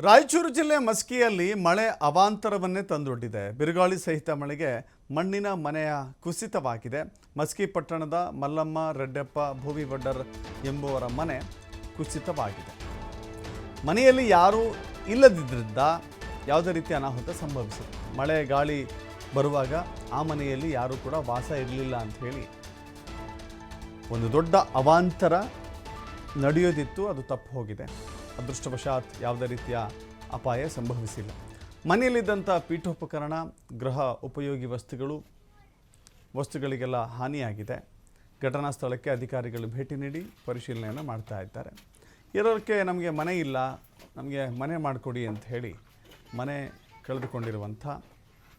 ರಾಯಚೂರು ಜಿಲ್ಲೆ ಮಸ್ಕಿಯಲ್ಲಿ ಮಳೆ ಅವಾಂತರವನ್ನೇ ತಂದೊಡ್ಡಿದೆ. ಬಿರುಗಾಳಿ ಸಹಿತ ಮಳೆಗೆ ಮಣ್ಣಿನ ಮನೆಯ ಕುಸಿತವಾಗಿದೆ. ಮಸ್ಕಿ ಪಟ್ಟಣದ ಮಲ್ಲಮ್ಮ ರೆಡ್ಡಪ್ಪ ಭೂವಿ ವಡ್ಡರ್ ಎಂಬುವರ ಮನೆ ಕುಸಿತವಾಗಿದೆ. ಮನೆಯಲ್ಲಿ ಯಾರೂ ಇಲ್ಲದಿದ್ದರಿಂದ ಯಾವುದೇ ರೀತಿಯ ಅನಾಹುತ ಸಂಭವಿಸಿದೆ. ಮಳೆ ಗಾಳಿ ಬರುವಾಗ ಆ ಮನೆಯಲ್ಲಿ ಯಾರೂ ಕೂಡ ವಾಸ ಇರಲಿಲ್ಲ ಅಂತ ಹೇಳಿ ಒಂದು ದೊಡ್ಡ ಅವಾಂತರ ನಡೆಯೋದಿತ್ತು, ಅದು ತಪ್ಪು ಹೋಗಿದೆ. ಅದೃಷ್ಟವಶಾತ್ ಯಾವುದೇ ರೀತಿಯ ಅಪಾಯ ಸಂಭವಿಸಿಲ್ಲ. ಮನೆಯಲ್ಲಿದ್ದಂಥ ಪೀಠೋಪಕರಣ, ಗೃಹ ಉಪಯೋಗಿ ವಸ್ತುಗಳಿಗೆಲ್ಲ ಹಾನಿಯಾಗಿದೆ. ಘಟನಾ ಸ್ಥಳಕ್ಕೆ ಅಧಿಕಾರಿಗಳು ಭೇಟಿ ನೀಡಿ ಪರಿಶೀಲನೆಯನ್ನು ಮಾಡ್ತಾ ಇದ್ದಾರೆ. ಇರೋಕ್ಕೆ ನಮಗೆ ಮನೆ ಇಲ್ಲ, ನಮಗೆ ಮನೆ ಮಾಡಿಕೊಡಿ ಅಂತ ಹೇಳಿ ಮನೆ ಕಳೆದುಕೊಂಡಿರುವಂಥ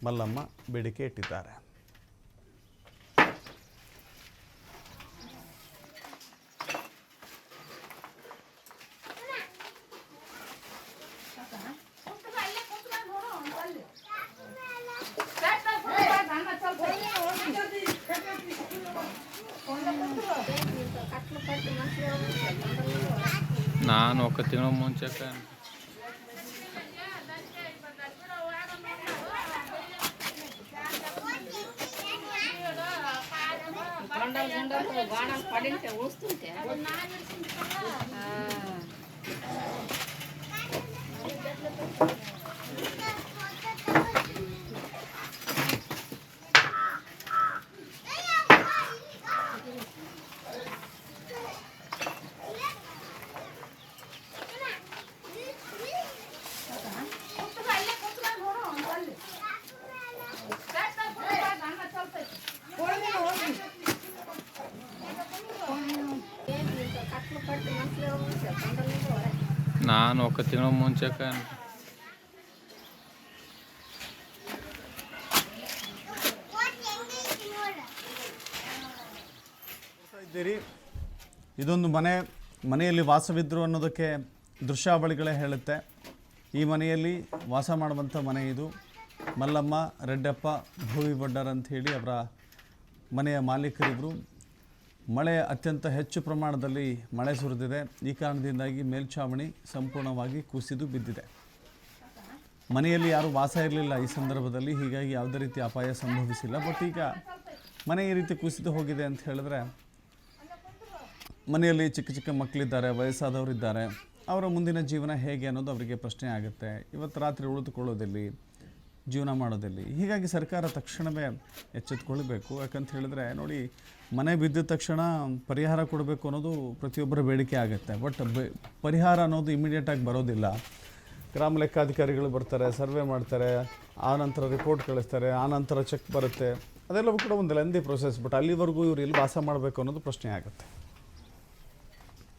ಮಲ್ಲಮ್ಮ ಬೇಡಿಕೆ ಇಟ್ಟಿದ್ದಾರೆ. ನಾನು ఒక ತಿಂಗಳ ಮುಂಚೆ పడింటే వస్తుంటే ನಾನು ఒక ತಿಂಗಳ ಮುಂಚೆ ಇದ್ದೀರಿ. ಇದೊಂದು ಮನೆಯಲ್ಲಿ ವಾಸವಿದ್ರು ಅನ್ನೋದಕ್ಕೆ ದೃಶ್ಯಾವಳಿಗಳೇ ಹೇಳುತ್ತೆ. ಈ ಮನೆಯಲ್ಲಿ ವಾಸ ಮಾಡುವಂಥ ಮನೆ ಇದು. ಮಲ್ಲಮ್ಮ ರೆಡ್ಡಪ್ಪ ಭೂವಿ ವಡ್ಡರ್ ಅಂತ ಹೇಳಿ ಅವರ ಮನೆಯ ಮಾಲೀಕರಿಬ್ಬರು. ಮಳೆ ಅತ್ಯಂತ ಹೆಚ್ಚು ಪ್ರಮಾಣದಲ್ಲಿ ಮಳೆ ಸುರಿದಿದೆ. ಈ ಕಾರಣದಿಂದಾಗಿ ಮೇಲ್ಛಾವಣಿ ಸಂಪೂರ್ಣವಾಗಿ ಕುಸಿದು ಬಿದ್ದಿದೆ. ಮನೆಯಲ್ಲಿ ಯಾರೂ ವಾಸ ಇರಲಿಲ್ಲ ಈ ಸಂದರ್ಭದಲ್ಲಿ, ಹೀಗಾಗಿ ಯಾವುದೇ ರೀತಿ ಅಪಾಯ ಸಂಭವಿಸಿಲ್ಲ. ಬಟ್ ಈಗ ಮನೆ ಈ ರೀತಿ ಕುಸಿದು ಹೋಗಿದೆ ಅಂತ ಹೇಳಿದ್ರೆ ಮನೆಯಲ್ಲಿ ಚಿಕ್ಕ ಚಿಕ್ಕ ಮಕ್ಕಳಿದ್ದಾರೆ, ವಯಸ್ಸಾದವರಿದ್ದಾರೆ, ಅವರ ಮುಂದಿನ ಜೀವನ ಹೇಗೆ ಅನ್ನೋದು ಅವರಿಗೆ ಪ್ರಶ್ನೆ ಆಗುತ್ತೆ. ಇವತ್ತು ರಾತ್ರಿ ಉಳಿದುಕೊಳ್ಳೋದಿಲ್ಲಿ, ಜೀವನ ಮಾಡೋದಿಲ್ಲಿ. ಹೀಗಾಗಿ ಸರ್ಕಾರ ತಕ್ಷಣವೇ ಎಚ್ಚೆತ್ತುಕೊಳ್ಬೇಕು. ಯಾಕಂತ ಹೇಳಿದ್ರೆ ನೋಡಿ, ಮನೆ ಬಿದ್ದ ತಕ್ಷಣ ಪರಿಹಾರ ಕೊಡಬೇಕು ಅನ್ನೋದು ಪ್ರತಿಯೊಬ್ಬರ ಬೇಡಿಕೆ ಆಗುತ್ತೆ. ಬಟ್ ಪರಿಹಾರ ಅನ್ನೋದು ಇಮಿಡಿಯೇಟಾಗಿ ಬರೋದಿಲ್ಲ. ಗ್ರಾಮ ಲೆಕ್ಕಾಧಿಕಾರಿಗಳು ಬರ್ತಾರೆ, ಸರ್ವೆ ಮಾಡ್ತಾರೆ, ಆನಂತರ ರಿಪೋರ್ಟ್ ಕಳಿಸ್ತಾರೆ, ಆನಂತರ ಚೆಕ್ ಬರುತ್ತೆ. ಅದೆಲ್ಲವೂ ಕೂಡ ಒಂದು ಲೆಂದಿ ಪ್ರೊಸೆಸ್. ಬಟ್ ಅಲ್ಲಿವರೆಗೂ ಇವರು ಎಲ್ಲಿ ವಾಸ ಮಾಡಬೇಕು ಅನ್ನೋದು ಪ್ರಶ್ನೆ ಆಗುತ್ತೆ.